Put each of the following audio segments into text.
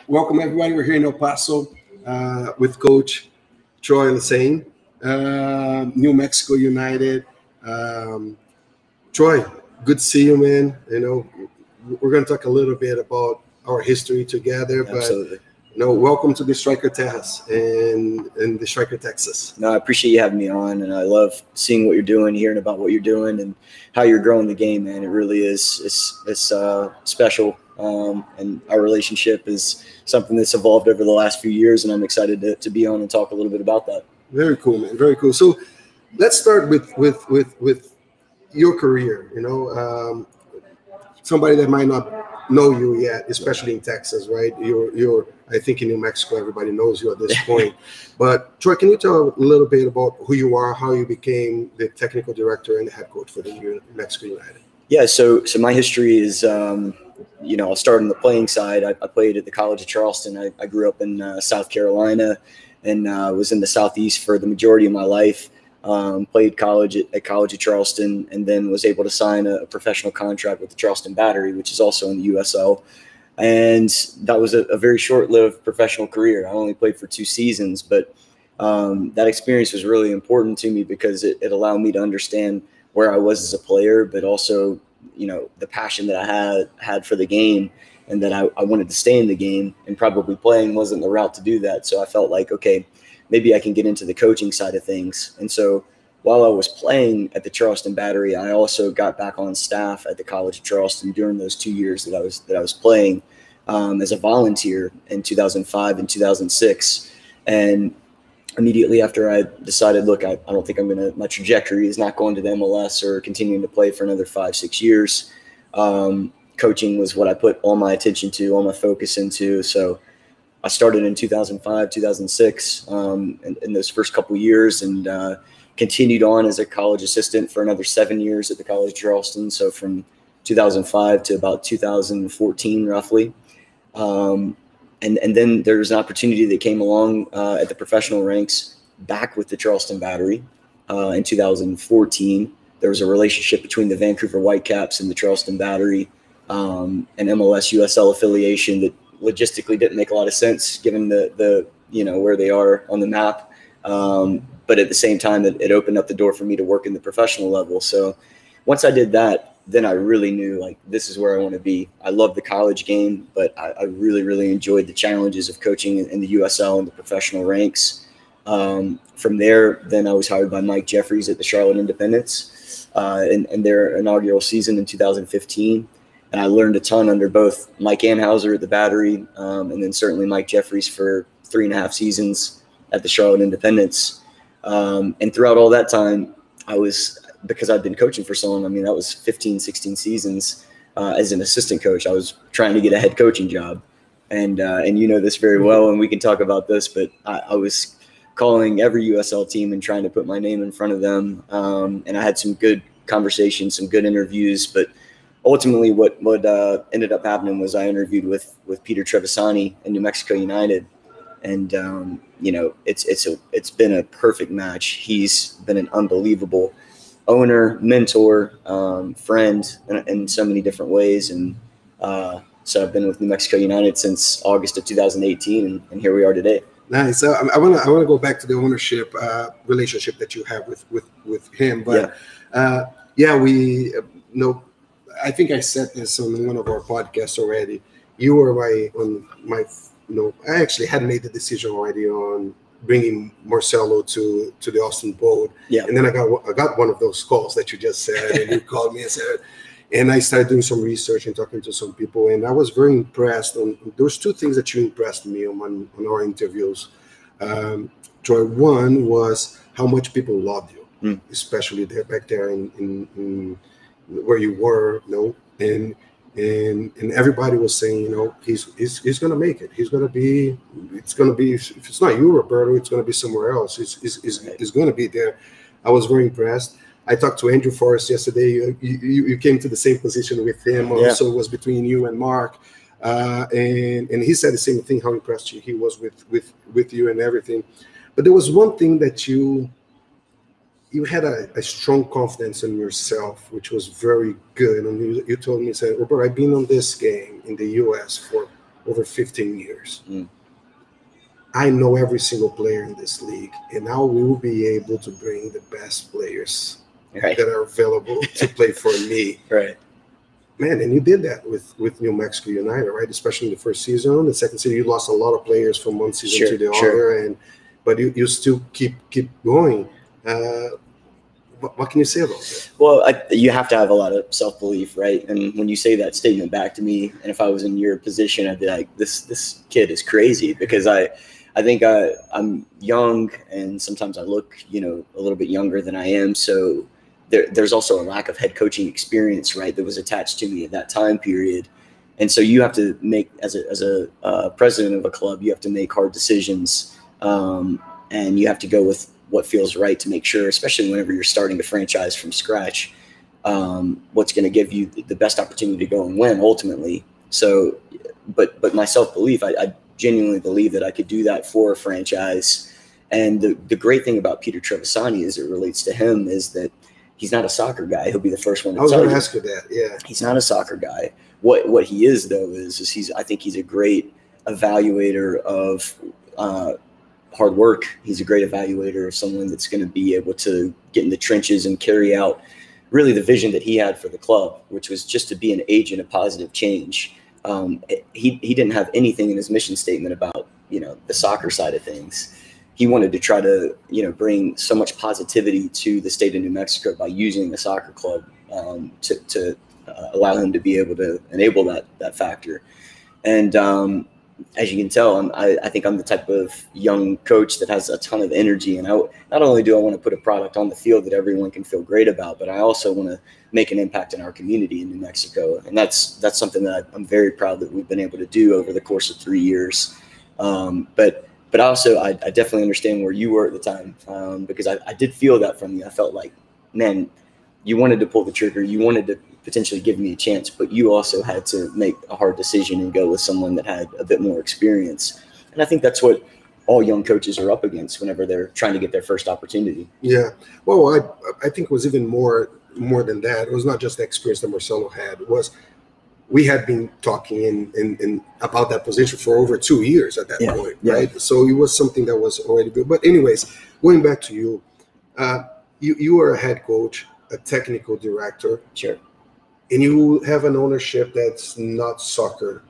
Welcome, everybody. We're here in El Paso with Coach Troy Lesesne, New Mexico United. Um, Troy, good to see you, man. We're going to talk a little bit about our history together, Absolutely. but welcome to the Striker Tejas and the Striker Texas. No, I appreciate you having me on, and I love seeing what you're doing, hearing about what you're doing, and how you're growing the game, man. It really is. It's special, and our relationship is something that's evolved over the last few years, and I'm excited to be on and talk a little bit about that. Very cool, man. Very cool. So let's start with your career. Somebody that might not know you yet, especially in Texas, right? You're I think in New Mexico, everybody knows you at this point. But Troy, can you tell a little bit about who you are, how you became the technical director and the head coach for the New Mexico United? Yeah, so my history is, I'll start on the playing side. I played at the College of Charleston. I grew up in South Carolina and was in the Southeast for the majority of my life. Played college at College of Charleston, and then was able to sign a professional contract with the Charleston Battery, which is also in the USL. And that was a very short-lived professional career. I only played for 2 seasons, but that experience was really important to me because it allowed me to understand where I was as a player, but also, the passion that I had for the game, and that I wanted to stay in the game, and probably playing wasn't the route to do that. So I felt like, okay, maybe I can get into the coaching side of things. And so while I was playing at the Charleston Battery, I also got back on staff at the College of Charleston during those 2 years that I was playing as a volunteer in 2005 and 2006. And immediately after I decided, look, I don't think my trajectory is not going to the MLS or continuing to play for another 5-6 years. Coaching was what I put all my attention to, all my focus into. So I started in 2005, 2006 in those first couple of years, and continued on as a college assistant for another 7 years at the College of Charleston. So from 2005 to about 2014, roughly. And then there was an opportunity that came along at the professional ranks back with the Charleston Battery in 2014. There was a relationship between the Vancouver Whitecaps and the Charleston Battery, an MLS USL affiliation that logistically didn't make a lot of sense given the where they are on the map. But at the same time, it opened up the door for me to work in the professional level. So once I did that, then I really knew, like, this is where I want to be. I love the college game, but I really, really enjoyed the challenges of coaching in the USL and the professional ranks. From there, then I was hired by Mike Jeffries at the Charlotte Independence in their inaugural season in 2015. And I learned a ton under both Mike Anhauser at the Battery and then certainly Mike Jeffries for 3.5 seasons at the Charlotte Independence. And throughout all that time, because I'd been coaching for so long, that was 15, 16 seasons as an assistant coach. I was trying to get a head coaching job. And you know this very well, and we can talk about this, but I was calling every USL team and trying to put my name in front of them. And I had some good conversations, some good interviews, but ultimately what ended up happening was I interviewed with Peter Trevisani in New Mexico United. And, it's been a perfect match. He's been an unbelievable owner, mentor, friend in so many different ways. And so I've been with New Mexico United since August of 2018, and here we are today. Nice. I want to go back to the ownership relationship that you have with him. But we I think I said this on one of our podcasts already. You were I actually had made the decision already on bringing Marcelo to the Austin Boat. Yeah. And then I got one of those calls that you just said, and you called me and said, and I started doing some research and talking to some people, and I was very impressed. There's 2 things that you impressed me on our interviews. Troy, one was how much people loved you, especially back there in where you were, and everybody was saying, he's going to make it. It's going to be, if it's not you, Roberto, it's going to be somewhere else. It's going to be there. I was very impressed. I talked to Andrew Forrest yesterday. You came to the same position with him. Yeah. Also, it was between you and Mark. And he said the same thing, how impressed he was with you and everything. But there was one thing that you had a strong confidence in yourself, which was very good. And you told me, said, Robert, I've been on this game in the U.S. for over 15 years. Mm. I know every single player in this league, and now we will be able to bring the best players Right. that are available to play for me. Right. Man, and you did that with New Mexico United, right? Especially in the first season. The second season, you lost a lot of players from one season to the other, but you still keep going. What can you say about that? Well, you have to have a lot of self-belief, right? And when you say that statement back to me, and if I was in your position, I'd be like, this kid is crazy, because I think I'm young, and sometimes I look, a little bit younger than I am. So there's also a lack of head coaching experience, right, that was attached to me at that time period. And so you have to make, as a president of a club, you have to make hard decisions, and you have to go with what feels right to make sure, especially whenever you're starting a franchise from scratch, what's going to give you the best opportunity to go and win ultimately. So, but my self-belief, I genuinely believe that I could do that for a franchise. And the great thing about Peter Trevisani as it relates to him is that he's not a soccer guy. He'll be the first one to tell you. I was going to ask you that. Yeah. He's not a soccer guy. What he is, though, is I think he's a great evaluator of hard work. He's a great evaluator of someone that's going to be able to get in the trenches and carry out really the vision that he had for the club, which was just to be an agent of positive change. He didn't have anything in his mission statement about, the soccer side of things. He wanted to try to, bring so much positivity to the state of New Mexico by using the soccer club to allow him to be able to enable that factor. And as you can tell, I think I'm the type of young coach that has a ton of energy. And not only do I want to put a product on the field that everyone can feel great about, but I also want to make an impact in our community in New Mexico. And that's something that I'm very proud that we've been able to do over the course of 3 years. But also, I definitely understand where you were at the time, because I did feel that from you. I felt like, man, you wanted to pull the trigger. You wanted to potentially give me a chance, but you also had to make a hard decision and go with someone that had a bit more experience. And I think that's what all young coaches are up against whenever they're trying to get their first opportunity. Yeah. Well, I think it was even more than that. It was not just the experience that Marcelo had. It was, we had been talking in about that position for over 2 years at that point, right? Yeah. So it was something that was already good. But anyways, going back to you, you are a head coach, a technical director. Sure. And you have an ownership that's not soccer,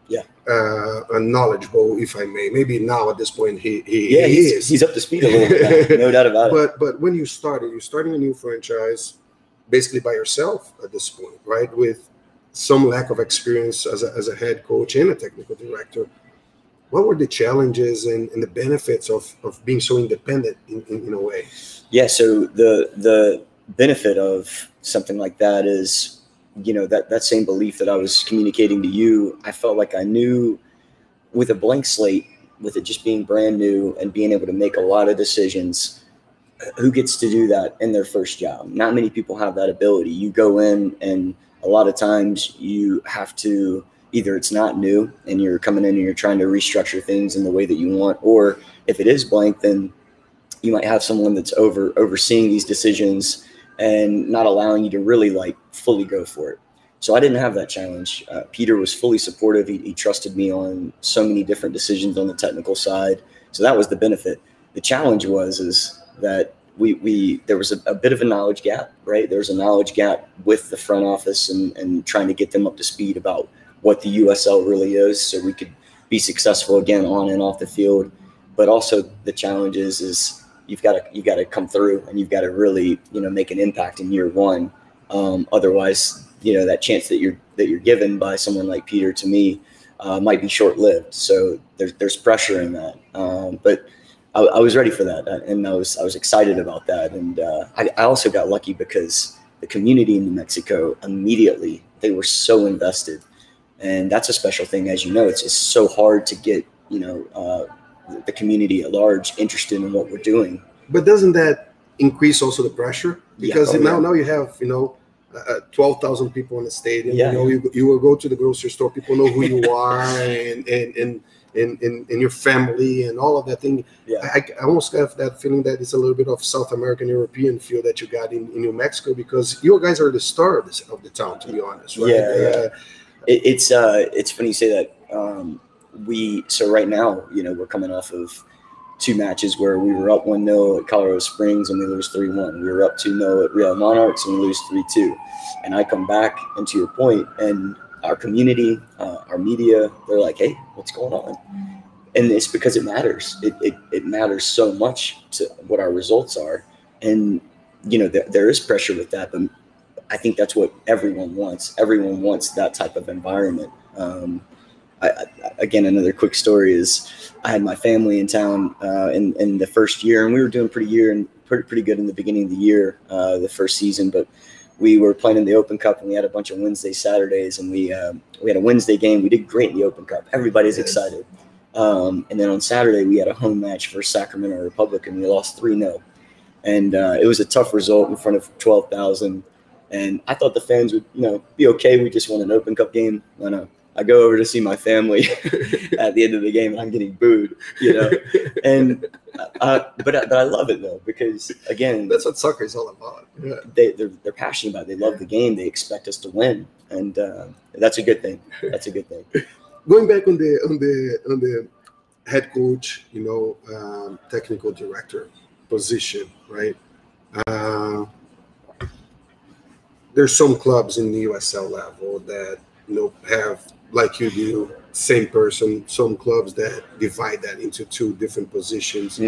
knowledgeable, if I may. Maybe now at this point he is. He's up to speed a little bit, no doubt about it. But when you're starting a new franchise, basically by yourself at this point, right? With some lack of experience as a head coach and a technical director. What were the challenges and the benefits of being so independent in a way? Yeah, so the benefit of something like that is, that same belief that I was communicating to you. I felt like I knew, with a blank slate, with it just being brand new and being able to make a lot of decisions, who gets to do that in their first job? Not many people have that ability. You go in, and a lot of times you have to, either it's not new and you're coming in and you're trying to restructure things in the way that you want, or if it is blank, then you might have someone that's overseeing these decisions and not allowing you to really fully go for it. So I didn't have that challenge. Peter was fully supportive. He trusted me on so many different decisions on the technical side. So that was the benefit. The challenge is that there was a bit of a knowledge gap, right? There was a knowledge gap with the front office and trying to get them up to speed about what the USL really is, so we could be successful again on and off the field. But also the challenge is you've got to come through, and you've got to really make an impact in year one. Otherwise, that chance that you're given by someone like Peter, to me, might be short-lived. So there's pressure in that. But I was ready for that, and I was excited about that. And I also got lucky because the community in New Mexico, immediately, they were so invested. And that's a special thing. As you know, it's so hard to get, the community at large interested in what we're doing. But doesn't that increase also the pressure? Because now you have, 12,000 people in the stadium. Yeah. You will go to the grocery store, people know who you are and your family and all of that thing. Yeah. I almost have that feeling that it's a little bit of South American European feel that you got in New Mexico, because you guys are the star of the town, to be honest, right? Yeah. It's funny you say that. so right now, we're coming off of 2 matches where we were up 1-0 at Colorado Springs and we lose 3-1. We were up 2-0 at Real Monarchs and we lose 3-2. And I come back, and to your point, and our community, our media, they're like, hey, what's going on? And it's because it matters. It matters so much to what our results are. And, there is pressure with that, but I think that's what everyone wants. Everyone wants that type of environment. Again, another quick story is I had my family in town in the first year, and we were doing pretty good in the beginning of the year, the first season. But we were playing in the Open Cup, and we had a bunch of Wednesdays, Saturdays, and we had a Wednesday game. We did great in the Open Cup. Everybody's excited. And then on Saturday, we had a home match for Sacramento Republic, and we lost 3-0. And it was a tough result in front of 12,000. And I thought the fans would, be okay. We just won an Open Cup game. No. I go over to see my family at the end of the game, and I'm getting booed, And but I love it though, because again, that's what soccer is all about. Yeah. They're passionate about it. They love the game. They expect us to win, and that's a good thing. That's a good thing. Going back on the head coach, technical director position, right? There's some clubs in the USL level that have, like you do, same person. Some clubs that divide that into 2 different positions.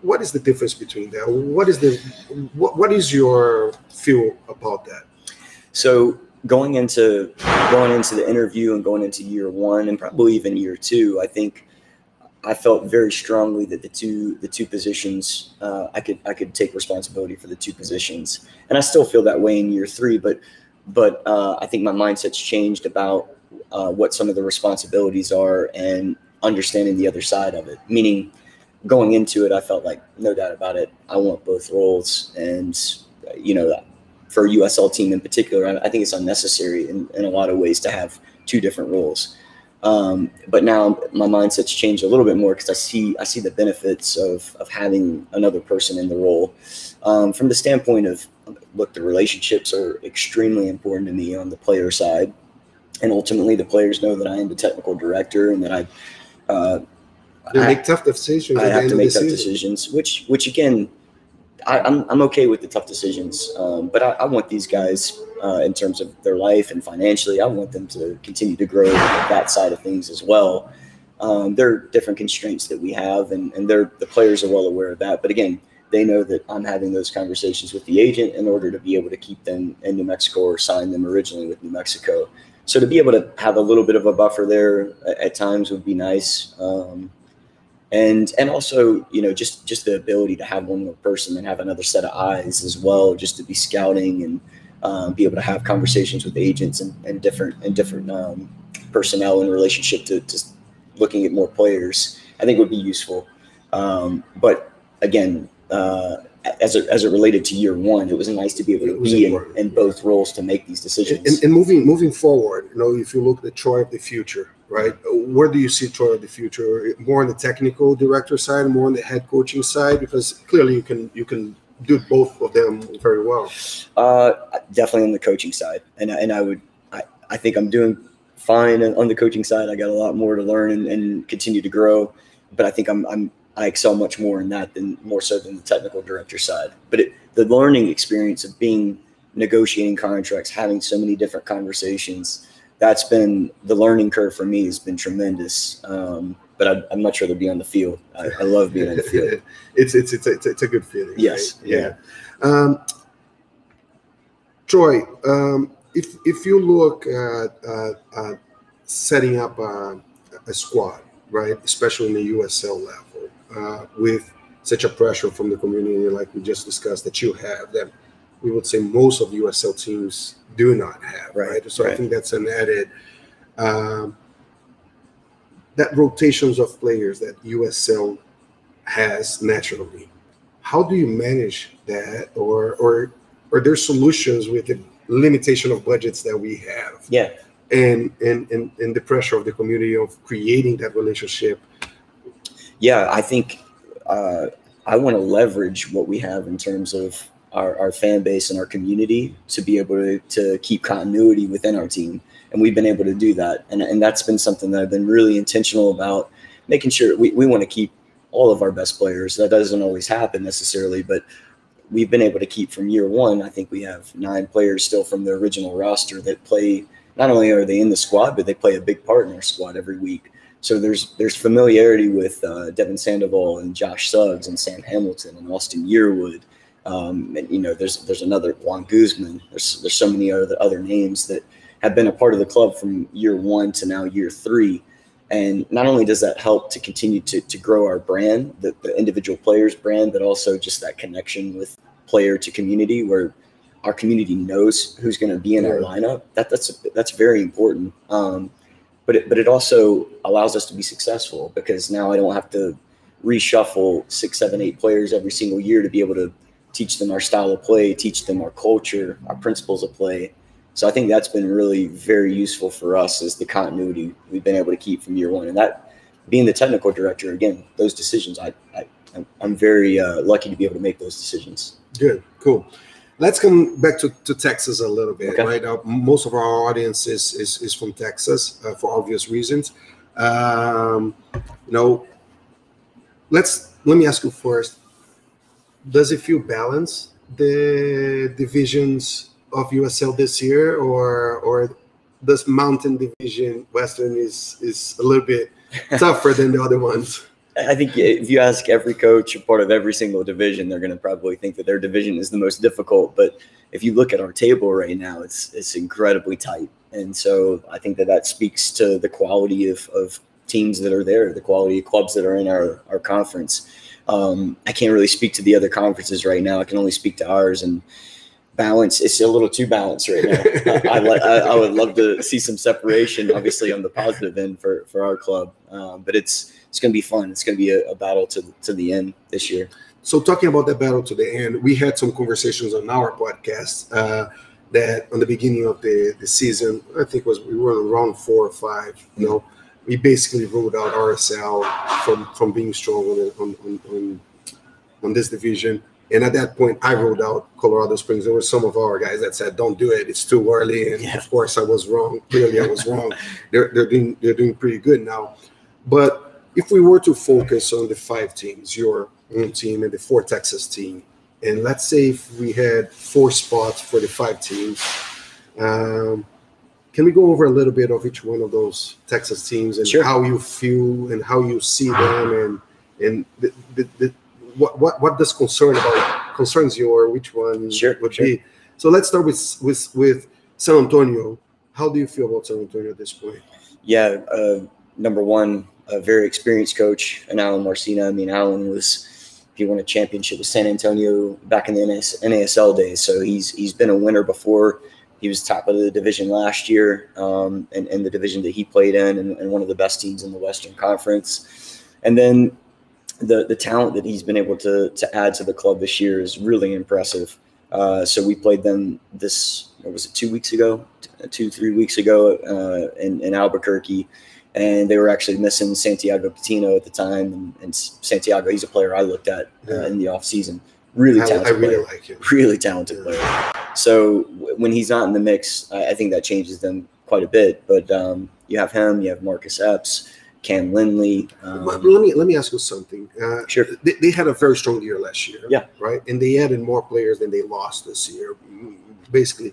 What is the difference between that? What is your feel about that? So going into the interview and going into year 1 and probably even year 2, I think I felt very strongly that the two positions, I could take responsibility for the 2 positions, and I still feel that way in year 3. But I think my mindset's changed about what some of the responsibilities are and understanding the other side of it. Meaning, going into it, I felt like no doubt about it, I want both roles, and for a USL team in particular, I think it's unnecessary in a lot of ways to have 2 different roles. But now my mindset's changed a little bit more because I see the benefits of having another person in the role. From the standpoint of, look, the relationships are extremely important to me on the player side. And ultimately the players know that I am the technical director and that I make tough decisions. I have to make tough decisions, which again, I'm okay with the tough decisions. But I want these guys, in terms of their life and financially, I want them to continue to grow that side of things as well. There are different constraints that we have, and the players are well aware of that. But again, they know that I'm having those conversations with the agent in order to be able to keep them in New Mexico or sign them originally with New Mexico. So to be able to have a little bit of a buffer there at times would be nice. And also, just the ability to have one more person and have another set of eyes as well, just to be scouting and be able to have conversations with agents and different personnel in relationship to looking at more players, I think would be useful. But again, as it related to year 1, it was nice to be able to be in both roles to make these decisions. And moving forward, if you look at Troy of the future, right? Where do you see Troy of the future? More on the technical director side, more on the head coaching side? Because clearly you can do both of them very well. Definitely on the coaching side, and I think I'm doing fine on the coaching side. I got a lot more to learn and continue to grow, but I think I excel much more in that more so than the technical director side. But the learning experience of negotiating contracts, having so many different conversations, that's been the learning curve for me has been tremendous. But I'm much rather be on the field. I love being on the field. It's a good feeling. Yes. Right? Yeah. Troy, if you look at setting up a squad, right, especially in the USL level, with such a pressure from the community, like we just discussed, that you have, that we would say most of USL teams do not have, right? So I think that's an added, that rotations of players that USL has naturally. How do you manage that, or are there solutions with the limitation of budgets that we have? Yeah. And the pressure of the community of creating that relationship? Yeah, I think I want to leverage what we have in terms of our fan base and our community to be able to keep continuity within our team. And we've been able to do that. And that's been something that I've been really intentional about, making sure we want to keep all of our best players. That doesn't always happen necessarily, but we've been able to keep from year one. I think we have 9 players still from the original roster that play. Not only are they in the squad, but they play a big part in our squad every week. So there's familiarity with Devin Sandoval and Josh Suggs and Sam Hamilton and Austin Yearwood. And there's another Juan Guzman. There's so many other names that have been a part of the club from year 1 to now year 3. And not only does that help to continue to grow our brand, the individual players' brand, but also just that connection with player to community, where our community knows who's going to be in our lineup. That's very important. But it also allows us to be successful, because now I don't have to reshuffle 6, 7, 8 players every single year to be able to teach them our style of play, teach them our culture, our principles of play. So I think that's been really very useful for us, is the continuity we've been able to keep from year 1. And that, being the technical director, again, those decisions, I'm very lucky to be able to make those decisions. Good, cool. Let's come back to Texas a little bit, okay. right? Most of our audience is from Texas for obvious reasons. Let me ask you first, does it feel balanced, the divisions of USL this year, or this Mountain Division, Western is a little bit tougher than the other ones? I think if you ask every coach a part of every single division, they're going to probably think that their division is the most difficult. But if you look at our table right now, it's incredibly tight. And so I think that speaks to the quality of teams that are there, the quality of clubs that are in our conference. I can't really speak to the other conferences right now. I can only speak to ours. And balance, it's a little too balanced right now. I would love to see some separation, obviously, on the positive end for our club. But it's going to be fun. It's going to be a battle to the end this year. So talking about that battle to the end, we had some conversations on our podcast that on the beginning of the season, I think we were on round 4 or 5, we basically ruled out RSL from being strong on this division. And at that point, I ruled out Colorado Springs. There were some of our guys that said, "Don't do it; it's too early." And of course, I was wrong. Clearly, I was wrong. They're doing pretty good now. But if we were to focus on the 5 teams, your own team and the 4 Texas team, and let's say if we had 4 spots for the 5 teams, can we go over a little bit of each one of those Texas teams and how you feel and how you see them and what does concerns you, or which one would be? So let's start with San Antonio. How do you feel about San Antonio at this point? Yeah, number one, a very experienced coach, and Alan Marcina. I mean, Alan he won a championship with San Antonio back in the NASL days, so he's been a winner before. He was top of the division last year, and the division that he played in, and one of the best teams in the Western Conference. And then the talent that he's been able to add to the club this year is really impressive. So we played them what was it, 2 weeks ago, 3 weeks ago in Albuquerque. And they were actually missing Santiago Coutinho at the time. And Santiago, he's a player I looked at in the offseason. Really talented player. Like him. Really talented player. So when he's not in the mix, I think that changes them quite a bit. But you have him, you have Marcus Epps, Cam Lindley. Let me ask you something. Sure. They had a very strong year last year. Yeah. Right? And they added more players than they lost this year, basically.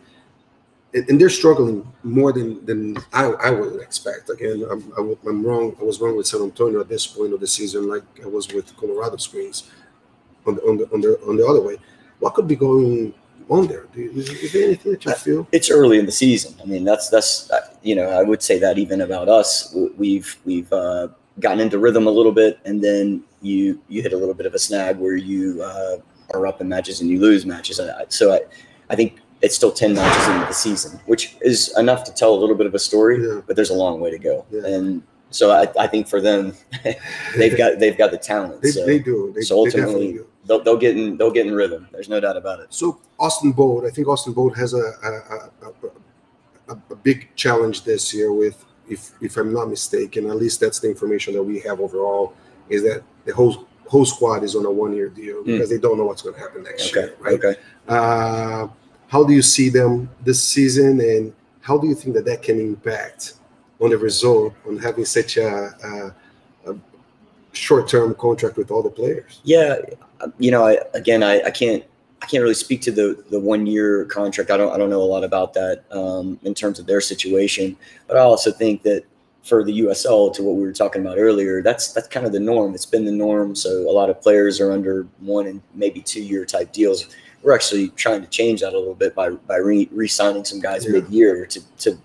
And they're struggling more than I would expect. Again, I'm wrong. I was wrong with San Antonio at this point of the season, like I was with Colorado Springs on the other way. What could be going on there? Is there anything that you feel? It's early in the season. I mean, that's I would say that even about us, we've gotten into rhythm a little bit, and then you hit a little bit of a snag where you are up in matches and you lose matches. So I think it's still 10 matches into the season, which is enough to tell a little bit of a story, but there's a long way to go. Yeah. And so I think for them, they've got the talent. They do. So ultimately, they'll get in rhythm. There's no doubt about it. So Austin Bolt has a big challenge this year with, if I'm not mistaken, at least that's the information that we have overall, is that the whole squad is on a 1-year deal because they don't know what's going to happen next year, right? Okay. How do you see them this season, and how do you think that can impact on the result on having such a short-term contract with all the players? Yeah, I can't really speak to the 1-year contract. I don't know a lot about that in terms of their situation, but I also think that for the USL, to what we were talking about earlier, that's kind of the norm. It's been the norm. So a lot of players are under 1 and maybe 2-year type deals. We're actually trying to change that a little bit by re-signing some guys mid-year to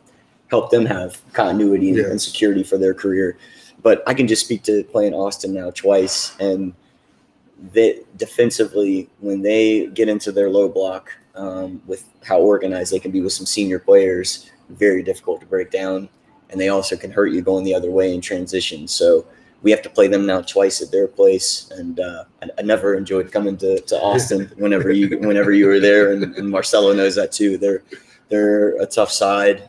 help them have continuity and security for their career. But I can just speak to playing Austin now twice, and they defensively, when they get into their low block, with how organized they can be with some senior players, very difficult to break down. And they also can hurt you going the other way in transition. So we have to play them now twice at their place. And I never enjoyed coming to Austin whenever you were there, and Marcelo knows that too. They're a tough side.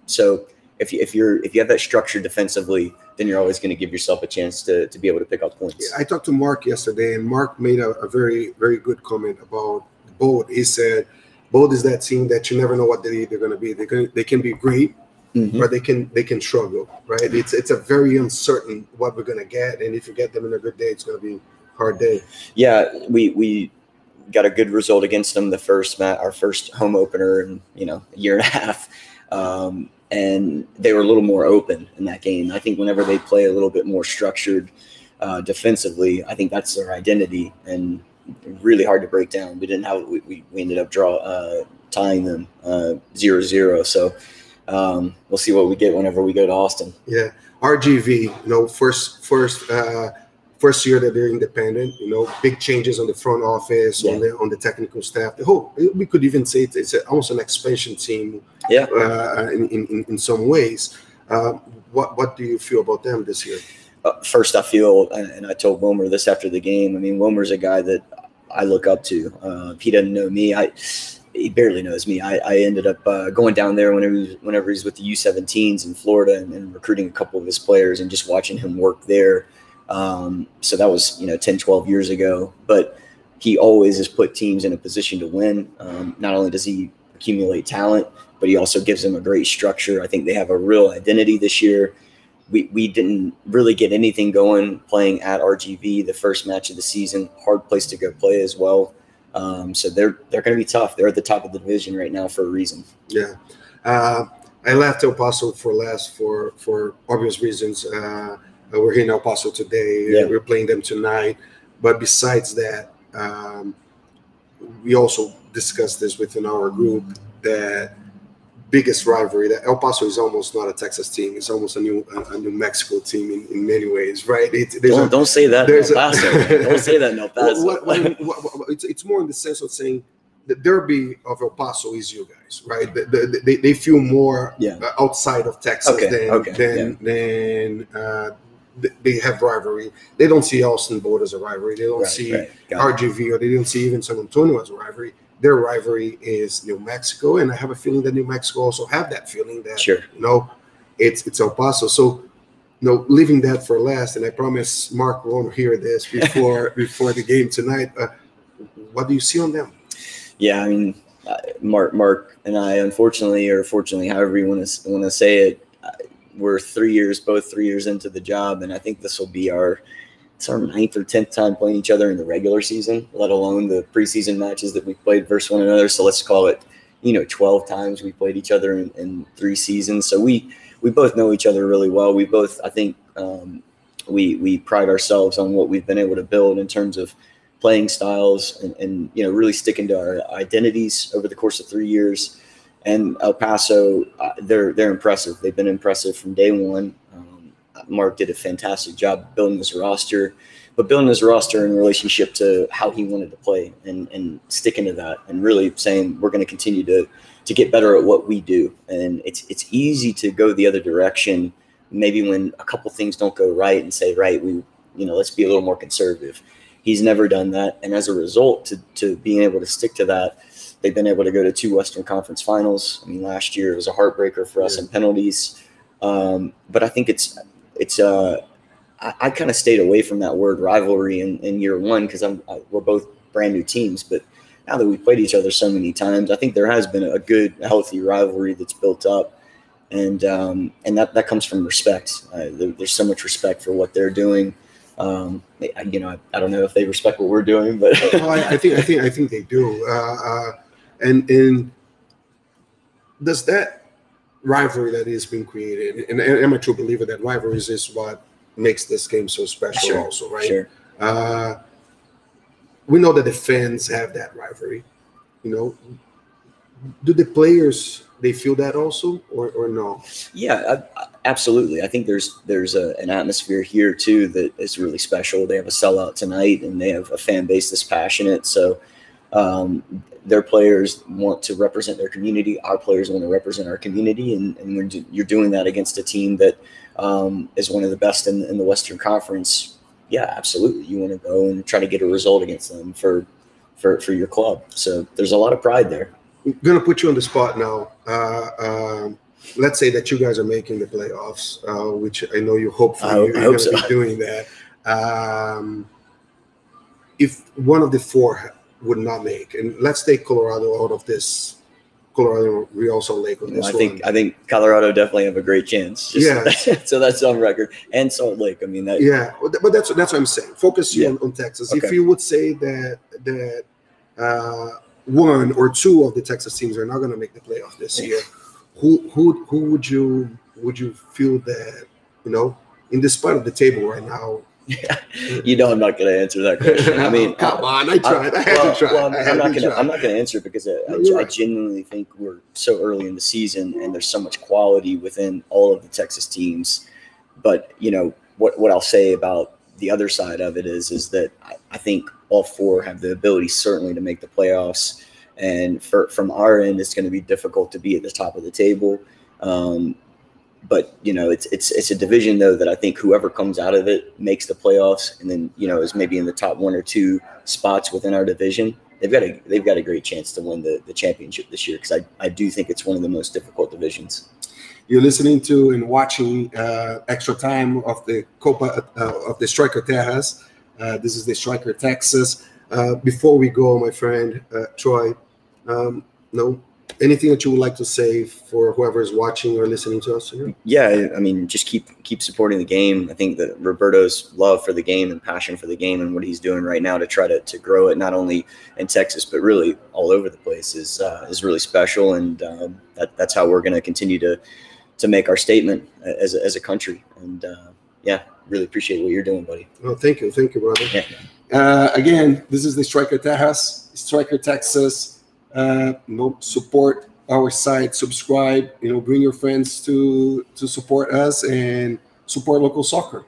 So if you have that structure defensively, then you're always going to give yourself a chance to be able to pick up points. Yeah, I talked to Mark yesterday, and Mark made a very, very good comment about Bold. He said, Bold is that team that you never know what they're going to be. They can be great, or they can struggle, right? It's a very uncertain what we're going to get, and if you get them in a good day, it's going to be a hard day. Yeah, we got a good result against them our first home opener in a year and a half. And they were a little more open in that game. I think whenever they play a little bit more structured defensively, I think that's their identity, and really hard to break down. We didn't have we ended up tying them 0-0. So we'll see what we get whenever we go to Austin. Yeah, RGV, first year that they're independent, big changes on the front office, on the technical staff. We could even say it's almost an expansion team. Yeah. In some ways, what do you feel about them this year? First, I feel, and I told Wilmer this after the game. I mean, Wilmer's a guy that I look up to. He doesn't know me. He barely knows me. I ended up going down there whenever he's with the U17s in Florida and recruiting a couple of his players and just watching him work there. So that was 10, 12 years ago. But he always has put teams in a position to win. Not only does he accumulate talent, but he also gives them a great structure. I think they have a real identity this year. We didn't really get anything going playing at RGV the first match of the season. Hard place to go play as well. So they're going to be tough. They're at the top of the division right now for a reason. Yeah. I left El Paso for last for obvious reasons. We're here in El Paso today. Yeah. We're playing them tonight. But besides that, we also discussed this within our group, that biggest rivalry, that El Paso is almost not a Texas team. It's almost a New Mexico team in many ways, right? Don't say that in El Paso. Don't say that in El Paso. It's more in the sense of saying the derby of El Paso is you guys, right? They feel more outside of Texas than they have rivalry. They don't see Austin Bold as a rivalry. They don't see RGV, or they don't see even San Antonio as a rivalry. Their rivalry is New Mexico, and I have a feeling that New Mexico also have that feeling that it's El Paso. So leaving that for last, and I promise Mark won't hear this before the game tonight. What do you see on them? Yeah, I mean, Mark and I, unfortunately, or fortunately, however you want to say it, we're both 3 years into the job, and I think this will be our 9th or 10th time playing each other in the regular season, let alone the preseason matches that we played versus one another. So let's call it, 12 times we played each other in 3 seasons. So we both know each other really well. We both, I think, we pride ourselves on what we've been able to build in terms of playing styles and really sticking to our identities over the course of 3 years. And El Paso, they're impressive. They've been impressive from day one. Mark did a fantastic job building this roster, but building his roster in relationship to how he wanted to play and sticking to that and really saying we're going to continue to get better at what we do. And it's easy to go the other direction, maybe when a couple things don't go right, and say, let's be a little more conservative. He's never done that. And as a result, to being able to stick to that, they've been able to go to 2 Western Conference finals. I mean, last year it was a heartbreaker for us in penalties. But I think it's I kind of stayed away from that word rivalry in year one because we're both brand new teams. But now that we played each other so many times, I think there has been a good, healthy rivalry that's built up, and that comes from respect. There's so much respect for what they're doing. I don't know if they respect what we're doing, but well, I think they do. And does that rivalry that is being created, and I'm a true believer that rivalries is what makes this game so special, Sure, also, right? Sure. We know that the fans have that rivalry. Do the players, they feel that also, or no? Yeah, absolutely. I think there's an atmosphere here too that is really special. They have a sellout tonight, and they have a fan base that's passionate. So their players want to represent their community. Our players want to represent our community, and when you're doing that against a team that is one of the best in the Western Conference, yeah, absolutely. You want to go and try to get a result against them for your club. So there's a lot of pride there. I'm going to put you on the spot now. Let's say that you guys are making the playoffs, which I know you hope for. You're going to be doing that. If one of the four would not make, and let's take Colorado out of this, Colorado, Real Salt Lake. I think Colorado definitely have a great chance. So that's on record. And Salt Lake. I mean that. Yeah, but that's what I'm saying. Focus you on Texas. Okay. If you would say that one or two of the Texas teams are not going to make the playoff this year, who would you feel that, in this part of the table right now? I'm not going to answer that question. I mean, come on, I tried. I had to try. Well, I'm not going to answer it because I genuinely think we're so early in the season and there's so much quality within all of the Texas teams. But what I'll say about the other side of it is that I think all four have the ability certainly to make the playoffs. And from our end, it's going to be difficult to be at the top of the table. But it's a division though that I think whoever comes out of it makes the playoffs, and then is maybe in the top one or two spots within our division. They've got a great chance to win the championship this year, because I do think it's one of the most difficult divisions. You're listening to and watching extra time of the Copa of the Striker Tejas. This is the Striker Texas. Before we go, my friend Troy, anything that you would like to say for whoever is watching or listening to us here? Yeah, I mean, just keep supporting the game. I think that Roberto's love for the game and passion for the game and what he's doing right now to try to grow it, not only in Texas but really all over the place, is really special. And that's how we're going to continue to make our statement as a country. And really appreciate what you're doing, buddy. Oh, thank you, brother. Yeah. Again, this is the Striker Tejas, Striker Texas. Support our site, subscribe, bring your friends to support us and support local soccer.